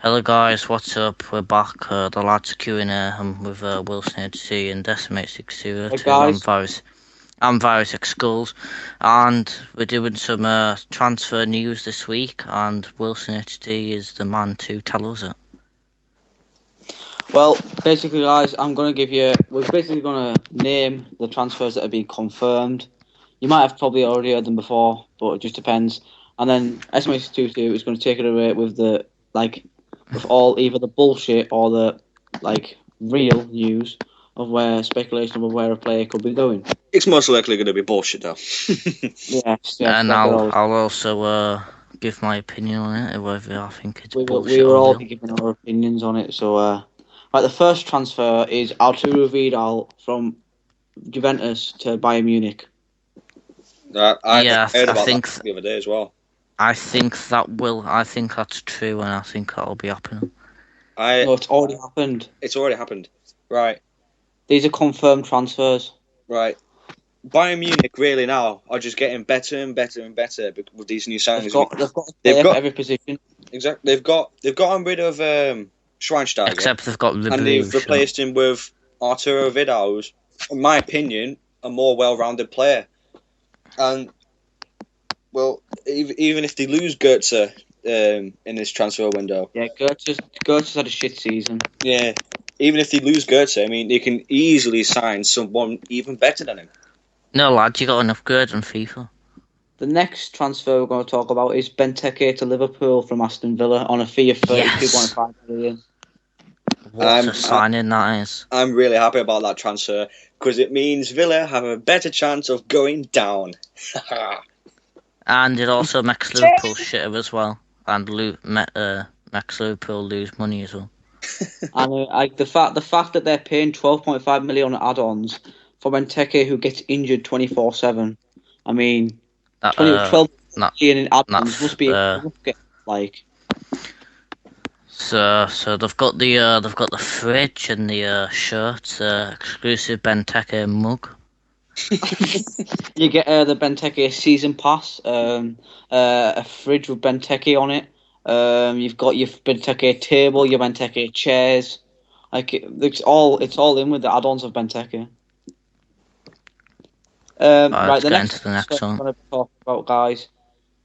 Hello guys, what's up? We're back. The lads queuing here. I'm with Wilson HC and Decimate 602. Hey guys, I'm Virus X Skulls, and we're doing some transfer news this week. And Wilson HD is the man to tell us it. well, basically, guys, we're basically gonna name the transfers that have been confirmed. You might have probably already heard them before, but it just depends. And then SMS22 is going to take it away with with all either the bullshit or the real news of where speculation of where a player could be going. It's most likely going to be bullshit, though. Yes, And like I'll also give my opinion on it, whether I think it's we bullshit will or all real. be giving our opinions on it. So, the first transfer is Arturo Vidal from Juventus to Bayern Munich. I heard about think that the other day as well. I think that's true, and I think that'll be happening. No, it's already happened. It's already happened. Right. These are confirmed transfers. Right. Bayern Munich really now are just getting better and better and better with these new signings. They've got a player for every position. Exactly. They've gotten rid of Schweinsteiger. Except they've got and they've replaced him with Arturo Vidal, who's, in my opinion, a more well-rounded player. And well, even if they lose Goetze in this transfer window, yeah, Goetze's had a shit season. Yeah, even if they lose Goetze, I mean, they can easily sign someone even better than him. No, lad, you got enough good on FIFA. The next transfer we're going to talk about is Benteke to Liverpool from Aston Villa on a fee of 32.5 million. What a signing that is. I'm really happy about that transfer because it means Villa have a better chance of going down. And it also makes Liverpool shitter as well. And makes Liverpool lose money as well. And the fact that they're paying 12.5 million on add-ons for Benteke, who gets injured 24/7. I mean, 12 million in add-ons must be like. So they've got the fridge and the shirts, exclusive Benteke mug. You get the Benteke season pass, a fridge with Benteke on it. You've got your Benteke table, your Benteke chairs. It's all in with the add-ons of Benteke. Right, the next one I'm going to talk about, guys,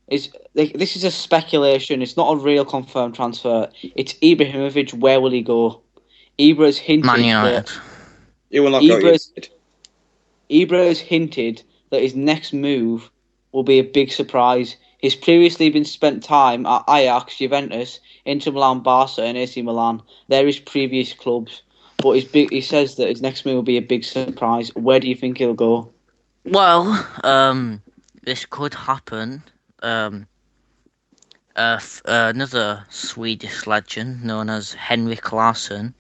is this is a speculation. It's not a real confirmed transfer. It's Ibrahimovic. Where will he go? Ibra has hinted. Man United. He will not go United. Ibra has hinted that his next move will be a big surprise. He's previously been spent time at Ajax, Juventus, Inter Milan, Barca, and AC Milan. They're his previous clubs, but he says that his next move will be a big surprise. Where do you think he'll go? Well, this could happen. Another Swedish legend known as Henrik Larsson.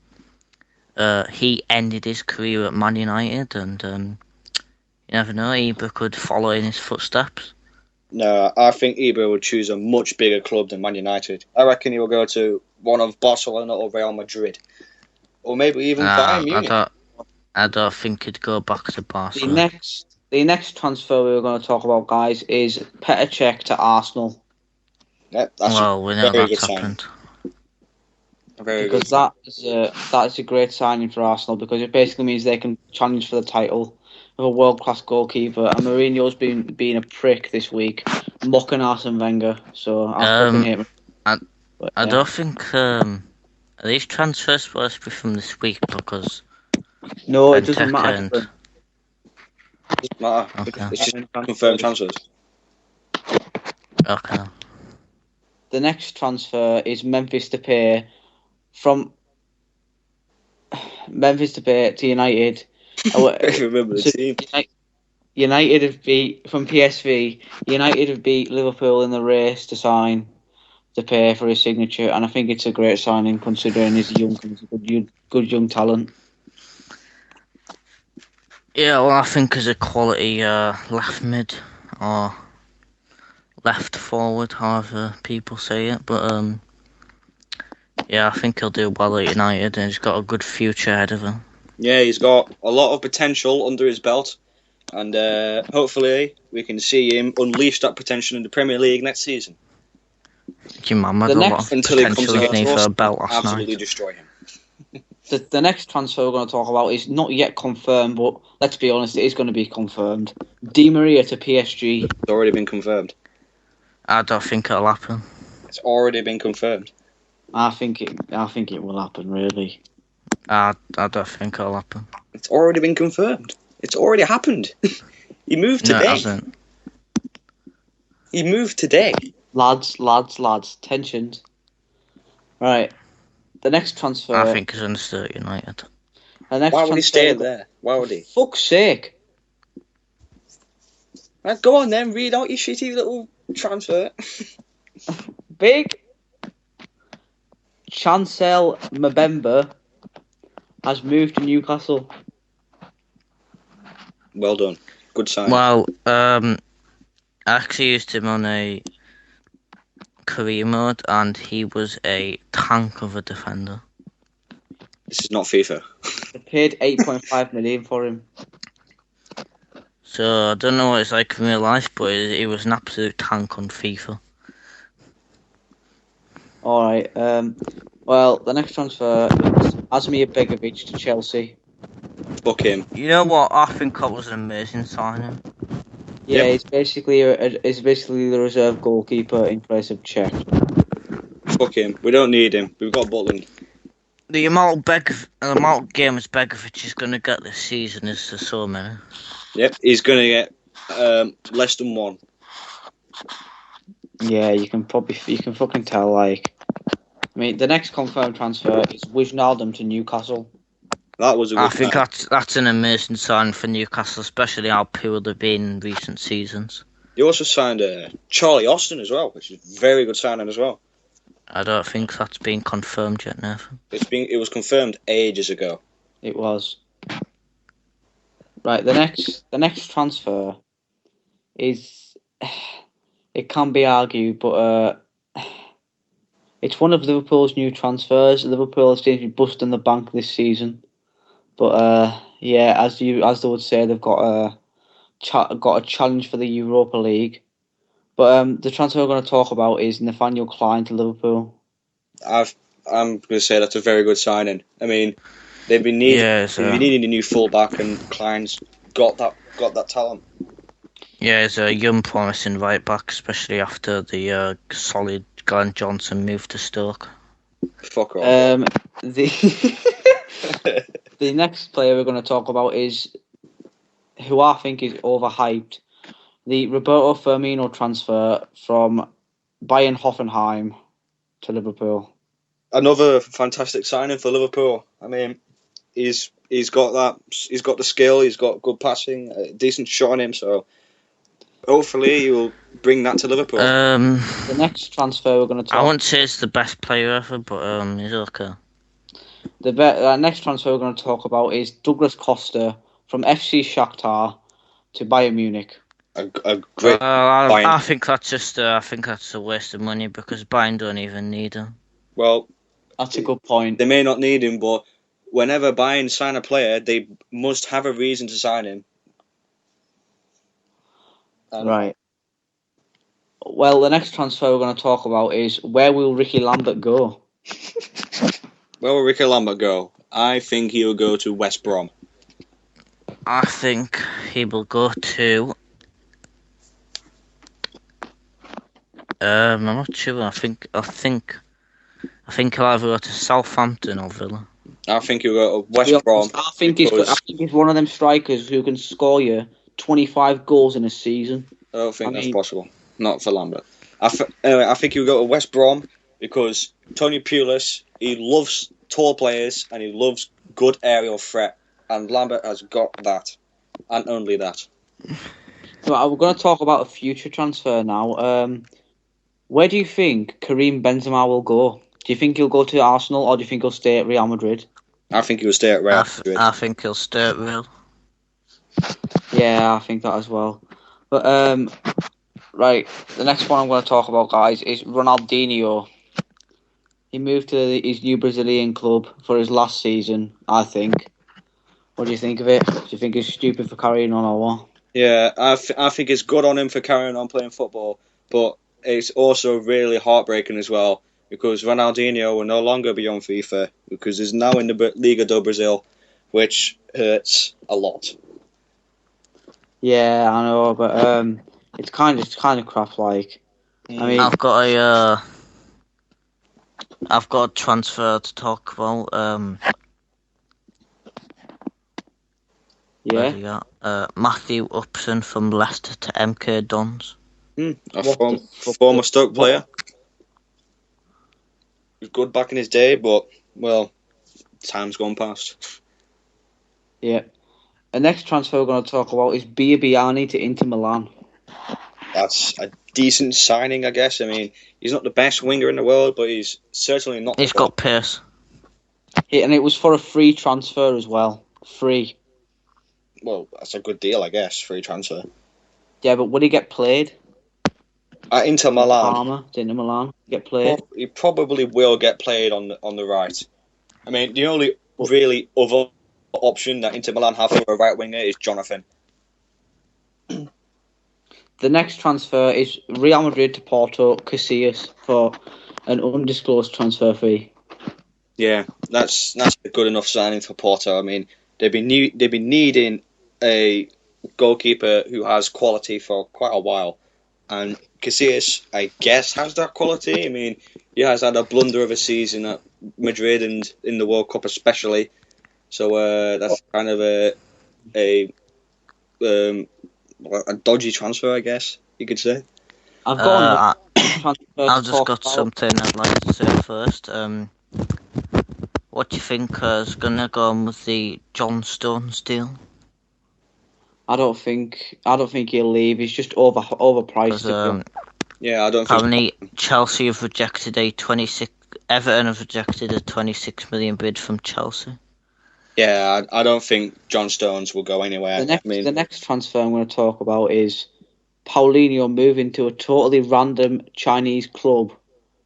He ended his career at Man United, and you never know, Ibra could follow in his footsteps. No, I think Ibra would choose a much bigger club than Man United. I reckon he will go to one of Barcelona or Real Madrid, or maybe even Bayern Munich. I don't think he'd go back to Barca. The next transfer we were going to talk about, guys, is Petr Cech to Arsenal. Yeah, we know that's happened. Because that is a great signing for Arsenal, because it basically means they can challenge for the title of a world-class goalkeeper. And Mourinho's been a prick this week, mocking Arsene Wenger. So I fucking hate him. I don't think are these transfers supposed to be from this week, because no, it doesn't matter. It doesn't matter. Okay. It's just confirmed transfers. Okay. The next transfer is Memphis Depay from Memphis Depay to United. I remember the team. United have beat from PSV. United have beat Liverpool in the race to sign Depay for his signature, and I think it's a great signing considering he's a good young talent. Yeah, well, I think as a quality left mid or left forward, however people say it, but yeah, I think he'll do well at United, and he's got a good future ahead of him. Yeah, he's got a lot of potential under his belt, and hopefully we can see him unleash that potential in the Premier League next season. Your mum had The a next- lot of Until he comes potential against looking for us, a belt last absolutely night. destroy him. The next transfer we're going to talk about is not yet confirmed, but let's be honest, it is going to be confirmed. Di Maria to PSG. It's already been confirmed. I don't think it'll happen. It's already been confirmed. I think it will happen. Really. I don't think it'll happen. It's already been confirmed. It's already happened. He moved No, it today. hasn't. He moved today. Lads, tensions. Right. The next transfer. I think he's understood at United. The next Why would he transfer- stay there? Why would he? Fuck's sake. Right, go on then, read out your shitty little transfer. Big Chancel Mbemba has moved to Newcastle. Well done. Good sign. Well, I actually used him on a career mode, and he was a tank of a defender. This is not FIFA. They paid 8.5 million for him. So I don't know what it's like in real life, but he was an absolute tank on FIFA. Alright, well, the next transfer is Asmir Begovic to Chelsea. Fuck him. You know what? I think that was an amazing signing. Yeah, Yep. he's basically the reserve goalkeeper in place of Czech. Fuck him. We don't need him. We've got Butland. The amount of games Begovic is going to get this season is so many. Yep. He's going to get less than one. Yeah, you can fucking tell. Like, I mean, the next confirmed transfer is Wijnaldum to Newcastle. That was a good I think sign. that's an amazing sign for Newcastle, especially how poor they've been in recent seasons. You also signed Charlie Austin as well, which is a very good signing as well. I don't think that's been confirmed yet, Nathan. It was confirmed ages ago. It was. Right, the next transfer is, it can be argued, but it's one of Liverpool's new transfers. Liverpool seems to be busting the bank this season, but yeah, as they would say, they've got a challenge for the Europa League. But the transfer we're going to talk about is Nathaniel Klein to Liverpool. I'm going to say that's a very good signing. I mean, they've been needing a new fullback, and Klein's got that talent. Yeah, he's a young, promising right back, especially after the solid Glenn Johnson move to Stoke. Fuck off. The next player we're going to talk about is who I think is overhyped. The Roberto Firmino transfer from Bayern Hoffenheim to Liverpool. Another fantastic signing for Liverpool. I mean, he's got the skill, he's got good passing, a decent shot on him, so hopefully he will bring that to Liverpool. The next transfer we're going to talk. I wouldn't say it's the best player ever, but he's okay. The next transfer we're going to talk about is Douglas Costa from FC Shakhtar to Bayern Munich. A great. I think that's a waste of money because Bayern don't even need him. Well, that's a good point. They may not need him, but whenever Bayern sign a player, they must have a reason to sign him. Right. Well, the next transfer we're going to talk about is where will Ricky Lambert go? Where will Ricky Lambert go? I think he'll go to West Brom. I think he will go to. I'm not sure. I think he'll either go to Southampton or Villa. I think he'll go to West Brom. I think he's one of them strikers who can score you 25 goals in a season. I don't think that's possible. Not for Lambert. Anyway, I think he'll go to West Brom because Tony Pulis, he loves tall players and he loves good aerial threat, and Lambert has got that, and only that. So we're going to talk about a future transfer now. Where do you think Karim Benzema will go? Do you think he'll go to Arsenal or do you think he'll stay at Real Madrid? I think he'll stay at Real Madrid. I think he'll stay at Real. Yeah, I think that as well. But right, the next one I'm going to talk about, guys, is Ronaldinho. He moved to his new Brazilian club for his last season, I think. What do you think of it? Do you think it's stupid for carrying on or what? Yeah, I think it's good on him for carrying on playing football, but it's also really heartbreaking as well because Ronaldinho will no longer be on FIFA because he's now in the Liga do Brazil, which hurts a lot. Yeah, I know, but it's kind of crap. Like, I mean, I've got a transfer to talk about. Where's yeah. he at? Matthew Upson from Leicester to MK Dons. A What the fuck? former Stoke player. He was good back in his day, but well, time's gone past. Yeah. The next transfer we're going to talk about is Biabiani to Inter Milan. That's a decent signing, I guess. I mean, he's not the best winger in the world, but he's certainly not. He's got pace. And it was for a free transfer as well. Free. Well, that's a good deal, I guess. Free transfer. Yeah, but would he get played? At Inter Milan. Parma to Inter Milan get played. He probably will get played on the right. I mean, the only really other option that Inter Milan have for a right winger is Jonathan. The next transfer is Real Madrid to Porto, Casillas for an undisclosed transfer fee. Yeah, that's a good enough signing for Porto. I mean, they've been needing a goalkeeper who has quality for quite a while, and Casillas, I guess, has that quality. I mean, he has had a blunder of a season at Madrid and in the World Cup especially. So that's kind of a dodgy transfer, I guess you could say. I've got I've just got something I'd like to say first. What do you think is going to go on with the John Stones deal? I don't think he'll leave. He's just overpriced. Yeah, I don't apparently think Chelsea have rejected Everton have rejected a 26 million bid from Chelsea. Yeah, I don't think John Stones will go anywhere. The next transfer I'm going to talk about is Paulinho moving to a totally random Chinese club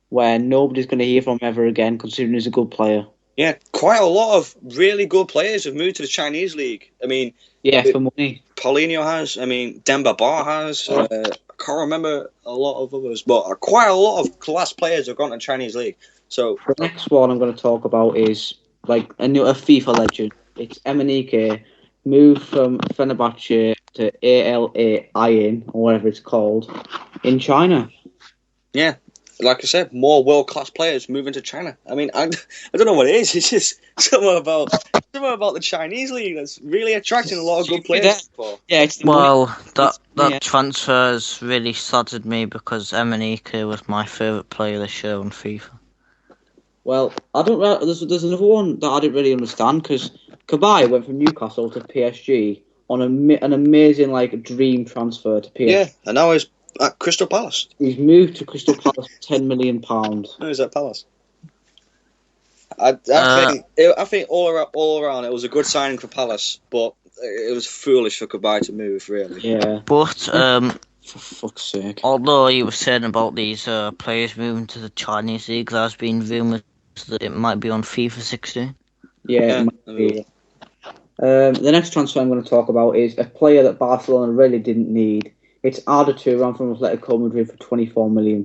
where nobody's going to hear from him ever again, considering he's a good player. Yeah, quite a lot of really good players have moved to the Chinese league. I mean, for money. Paulinho has. I mean, Demba Ba has. I can't remember a lot of others, but quite a lot of class players have gone to the Chinese league. So the next one I'm going to talk about is like a FIFA legend. It's Emenike, moved from Fenerbahce to ALA Ayin, or whatever it's called, in China. Yeah, like I said, more world-class players moving to China. I mean, I don't know what it is. It's just something about the Chinese league that's really attracting a lot of good players. Yeah, that transfer has really saddened me because Emenike was my favourite player this year on FIFA. Well, I don't. There's another one that I didn't really understand because Kabay went from Newcastle to PSG on an amazing dream transfer to PSG. Yeah, and now he's at Crystal Palace. He's moved to Crystal Palace for £10 million. No, he's at Palace. I think all around it was a good signing for Palace, but it was foolish for Kabay to move, really. Yeah. But for fuck's sake. Although you were saying about these players moving to the Chinese league, there's been rumours that it might be on FIFA 16. Yeah, it might be. The next transfer I'm going to talk about is a player that Barcelona really didn't need. It's Arda Turan from Atletico Madrid for £24 million.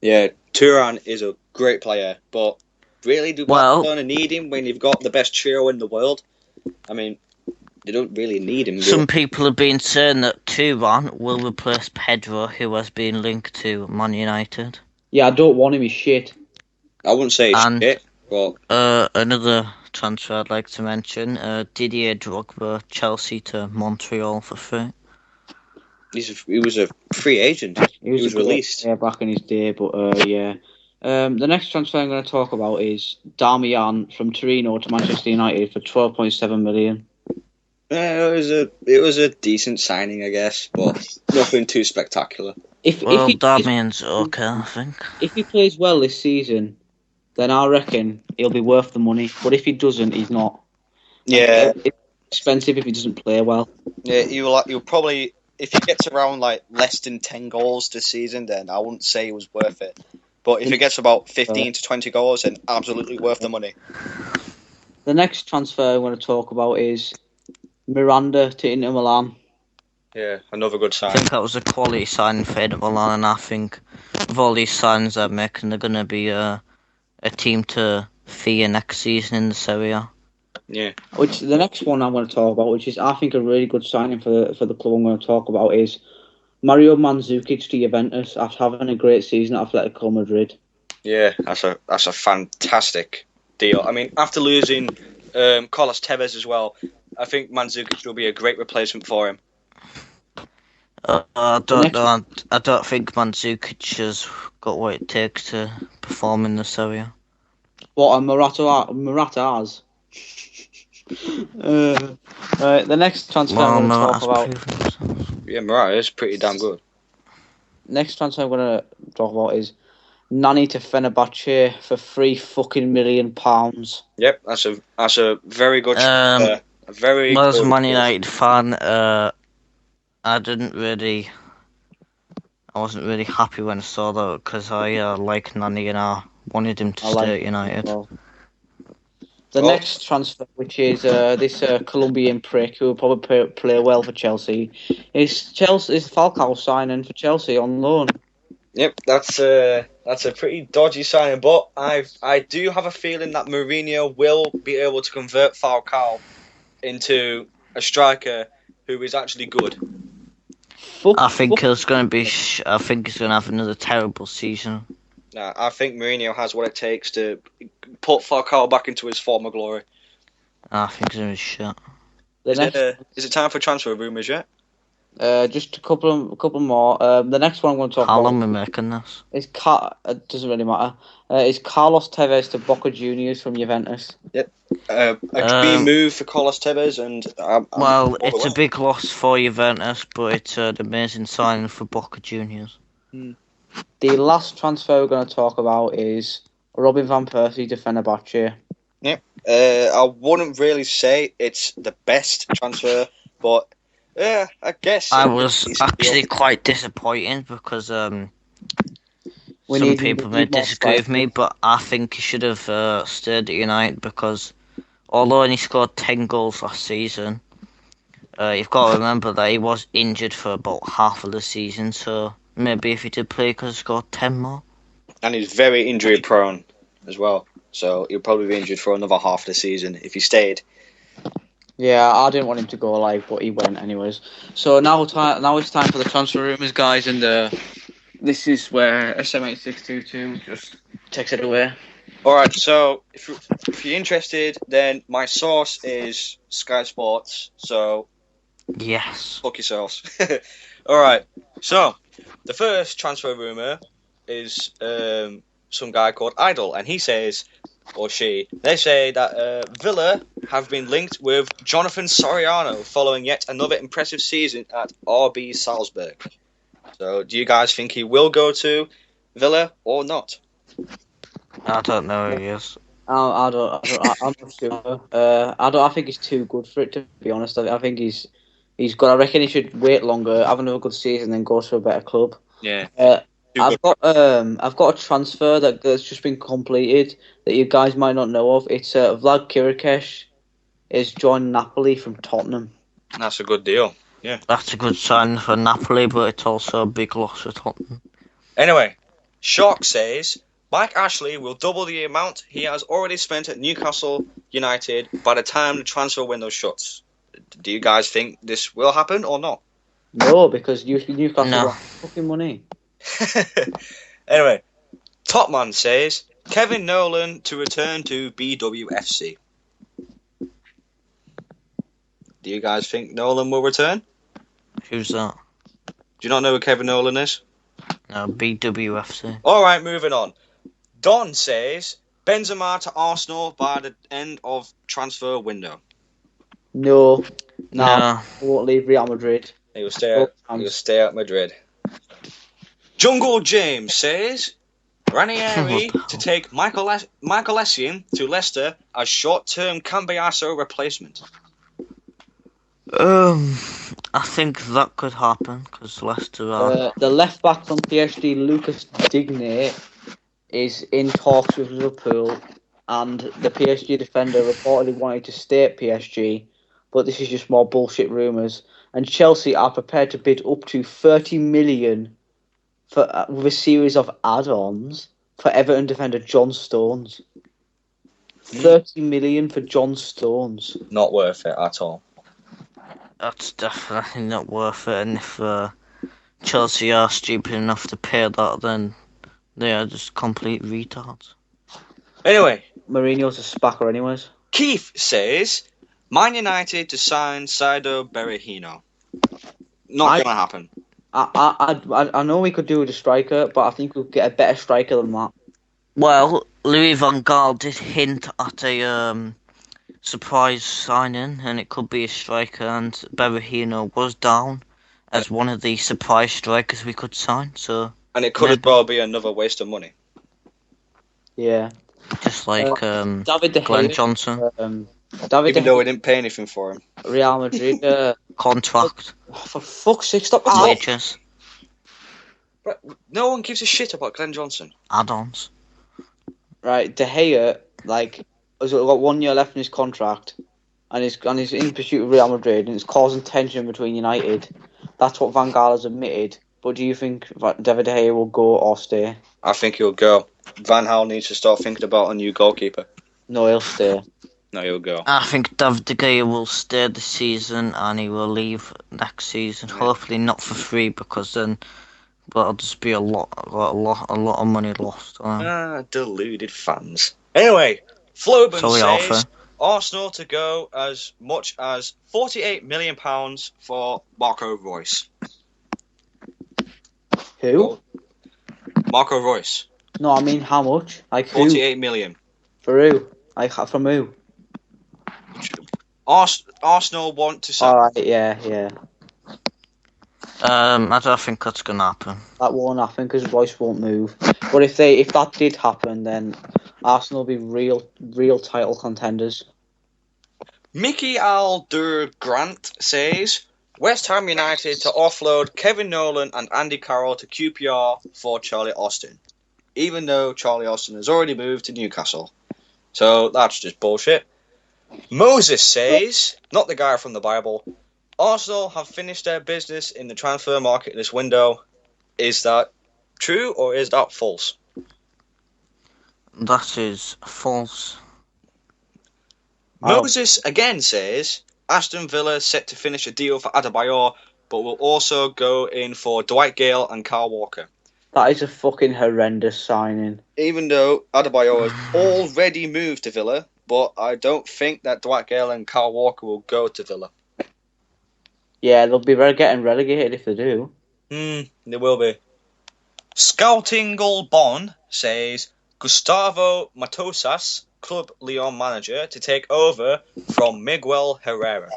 Yeah, Turan is a great player, but really, do Barcelona need him when you've got the best trio in the world? I mean, they don't really need him. Some people have been saying that Turan will replace Pedro, who has been linked to Man United. Yeah, I don't want him. He's shit. I wouldn't say he's shit, but another transfer I'd like to mention: Didier Drogba, Chelsea to Montreal for free. He was a free agent. He was released. Yeah, back in his day, but yeah. The next transfer I'm going to talk about is Darmian from Torino to Manchester United for £12.7 million. It was a decent signing, I guess, but nothing too spectacular. Darmian's okay, I think. If he plays well this season, then I reckon he'll be worth the money. But if he doesn't, he's not. Yeah, it's expensive if he doesn't play well. Yeah, you'll probably, if he gets around less than 10 goals this season, then I wouldn't say it was worth it. But if he gets about 15 to 20 goals, then absolutely worth the money. The next transfer I want to talk about is Miranda to Inter Milan. Yeah, another good I sign. think that was a quality signing for Inter Milan, and I think with all these signs they're making, they're going to be a team to fear next season in the Serie A. Yeah. Which the next one I'm going to talk about, which is I think a really good signing for the club I'm going to talk about, is Mario Mandzukic to Juventus after having a great season at Atletico Madrid. Yeah, that's a fantastic deal. I mean, after losing Carlos Tevez as well, I think Mandzukic will be a great replacement for him. I The don't next know. I don't think Mandzukic has got what it takes to perform in the Serie A. what a Murata has. The next transfer Well, I'm going to talk Morata's about. proven himself. Yeah, Morata is pretty damn good. Next transfer I'm going to talk about is Nani to Fenerbahce for £3 million. Yep, that's a very good. Um, A very well, as a good. Man United fan, I didn't really, I wasn't really happy when I saw that because I like Nani and I wanted him to I stay like at it United. as well. The Well, next transfer, which is this Colombian prick who will probably play well for Chelsea, is Falcao signing for Chelsea on loan. yep, that's a pretty dodgy signing, but I do have a feeling that Mourinho will be able to convert Falcao into a striker who is actually good. I think he's going to be. I think he's going to have another terrible season. I think Mourinho has what it takes to put Falcao back into his former glory. I think he's going to be shit. Is it time for transfer rumours yet? Just a couple more. The next one I'm going to talk How about long are we making this? is it doesn't really matter. Is Carlos Tevez to Boca Juniors from Juventus? Yep. A dream move for Carlos Tevez, and well, it's a big loss for Juventus, but it's an amazing signing for Boca Juniors. The last transfer we're going to talk about is Robin van Persie to Fenerbahce. Yep. I wouldn't really say it's the best transfer, but yeah, I guess I was actually quite disappointed because some people may disagree with me, but I think he should have stayed at United because although he scored 10 goals last season, you've got to remember that he was injured for about half of the season, so maybe if he did play, he could have scored 10 more. And he's very injury prone as well, so he'll probably be injured for another half of the season if he stayed. Yeah, I didn't want him to go live, but he went anyways. So now it's time for the transfer rumours, guys, and this is where SM8622 just takes it away. All right, so if you're interested, then my source is Sky Sports. So yes, fuck yourselves. All right, so the first transfer rumor is some guy called Idol, and he says, or they say that Villa have been linked with Jonathan Soriano following yet another impressive season at RB Salzburg. So, do you guys think he will go to Villa or not? I don't know who he is. I'm not sure. I think he's too good for it, to be honest. I think he's good. I reckon he should wait longer, have another good season, then go to a better club. Yeah. I've got a transfer that's just been completed that you guys might not know of. It's Vlad Kirikesh is joined Napoli from Tottenham. That's a good deal. Yeah. That's a good sign for Napoli, but it's also a big loss for Tottenham. Anyway, Shark says Mike Ashley will double the amount he has already spent at Newcastle United by the time the transfer window shuts. Do you guys think this will happen or not? No, because Newcastle got fucking money. Anyway, Topman says Kevin Nolan to return to BWFC. Do you guys think Nolan will return? Who's that? Do you not know who Kevin Nolan is? No, BWFC. Alright, moving on. Don says Benzema to Arsenal by the end of transfer window. No. He won't leave Real Madrid. He will stay at Madrid. Jungle James says Ranieri to take Michael Essien to Leicester as short-term Cambiasso replacement. I think that could happen because Leicester are... the left back from PSG, Lucas Digne, is in talks with Liverpool, and the PSG defender reportedly wanted to stay at PSG, but this is just more bullshit rumours. and Chelsea are prepared to bid up to 30 million for with a series of add-ons for Everton defender John Stones. 30 million for John Stones. Not worth it at all. That's definitely not worth it. And if Chelsea are stupid enough to pay that, then they are just complete retards. Anyway, Mourinho's a spacker, anyways. Keith says Man United to sign Saido Berahino. Not gonna happen. I know we could do with a striker, but I think we'll get a better striker than that. Well, Louis van Gaal did hint at a surprise signing, and it could be a striker, and Berahino was down as one of the surprise strikers we could sign. So, and it could as well be another waste of money. Yeah, just like David De Gea, Glenn Johnson. Even though we didn't pay anything for him. Real Madrid contract. For fuck's sake, stop wages. No one gives a shit about Glenn Johnson. Add-ons. Right, De Gea, has got 1 year left in his contract, and he's in pursuit of Real Madrid, and it's causing tension between United. That's what Van Gaal has admitted. But do you think David De Gea will go or stay? I think he'll go. Van Gaal needs to start thinking about a new goalkeeper. No, he'll stay. No, he'll go. I think David De Gea will stay this season, and he will leave next season. Yeah. Hopefully not for free, because then that'll just be a lot of money lost. Deluded fans. Anyway, Floban says Arsenal to go as much as £48 million for Marco Reus. Who? Marco Reus. No, I mean how much? Like 48 million. For who? From who? Arsenal want to sell. Alright, yeah. I don't think that's gonna happen. That won't happen because Royce won't move. But if that did happen, then Arsenal will be real title contenders. Mickey Alder Grant says West Ham United to offload Kevin Nolan and Andy Carroll to QPR for Charlie Austin, even though Charlie Austin has already moved to Newcastle. So that's just bullshit. Moses says, not the guy from the Bible, Arsenal have finished their business in the transfer market this window. Is that true or is that false? That is false. Moses again says Aston Villa set to finish a deal for Adebayor, but will also go in for Dwight Gale and Kyle Walker. That is a fucking horrendous signing. Even though Adebayor has already moved to Villa, but I don't think that Dwight Gale and Kyle Walker will go to Villa. Yeah, they'll be getting relegated if they do. They will be. Scoutingle Bon says Gustavo Matosas, Club Lyon manager, to take over from Miguel Herrera.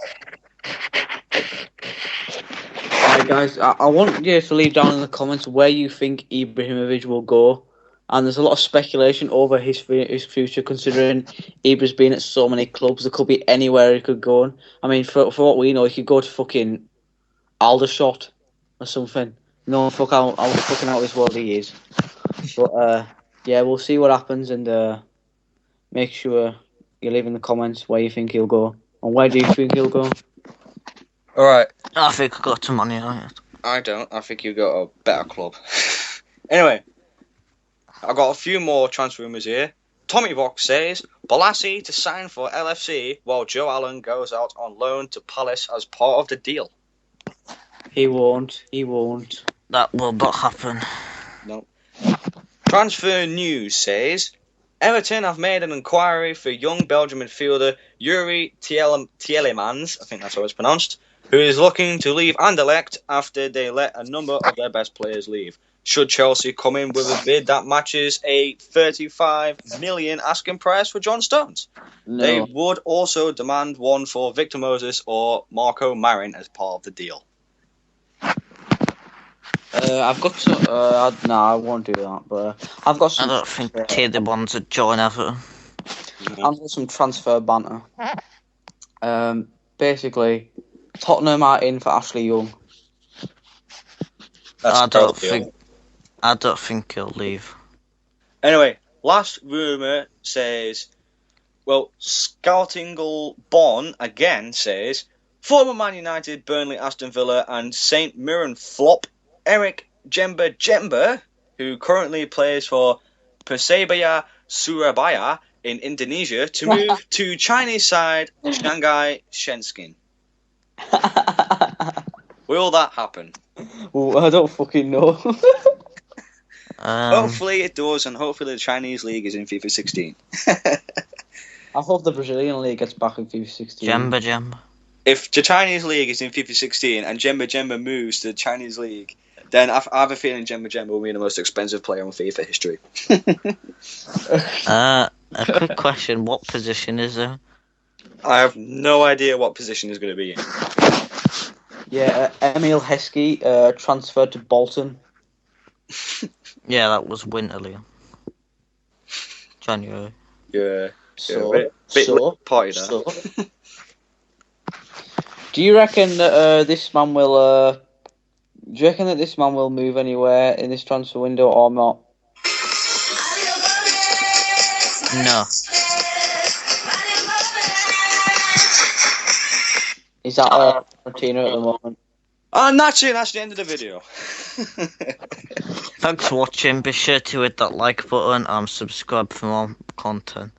Alright guys, I want you to leave down in the comments where you think Ibrahimovic will go. And there's a lot of speculation over his future, considering Ibra's been at so many clubs. There could be anywhere he could go. I mean, for what we know, he could go to fucking Aldershot or something. No, fuck out, fucking out this world he is. But yeah, we'll see what happens, and make sure you leave in the comments where you think he'll go, and where do you think he'll go. All right. I think I'll go to Man United. I don't. I think you go to a better club. Anyway. I've got a few more transfer rumours here. Tommy Box says Balassi to sign for LFC while Joe Allen goes out on loan to Palace as part of the deal. He won't. That will not happen. No. Transfer News says Everton have made an inquiry for young Belgian midfielder Yuri Tielemans, I think that's how it's pronounced, who is looking to leave Anderlecht after they let a number of their best players leave. Should Chelsea come in with a bid that matches a 35 million asking price for John Stones? No. They would also demand one for Victor Moses or Marco Marin as part of the deal. I've got some. No, I won't do that. But I've got some. I don't think Tielemans would join Everton. I've got some transfer banter. Basically, Tottenham are in for Ashley Young. I don't think he'll leave. Anyway, last rumour says, Scoutingle Bon again says, former Man United, Burnley, Aston Villa, and St Mirren flop Eric Jemba, who currently plays for Persebaya Surabaya in Indonesia, to move to Chinese side Shanghai Shenzhen. Will that happen? Well, I don't fucking know. Hopefully it does, and hopefully the Chinese league is in FIFA 16. I hope the Brazilian league gets back in FIFA 16. Jemba. If the Chinese league is in FIFA 16 and Jemba moves to the Chinese league, then I have a feeling Jemba will be the most expensive player in FIFA history. A quick question: what position is there? I have no idea what position he's going to be in. Yeah, Emil Heskey transferred to Bolton. Yeah, that was Winterly. January. Yeah. So, bit party there. so. Do you reckon that this man will? Do you reckon that this man will move anywhere in this transfer window or not? No. Is that Argentina at the moment? And that's it. That's the end of the video. Thanks for watching. Be sure to hit that like button and subscribe for more content.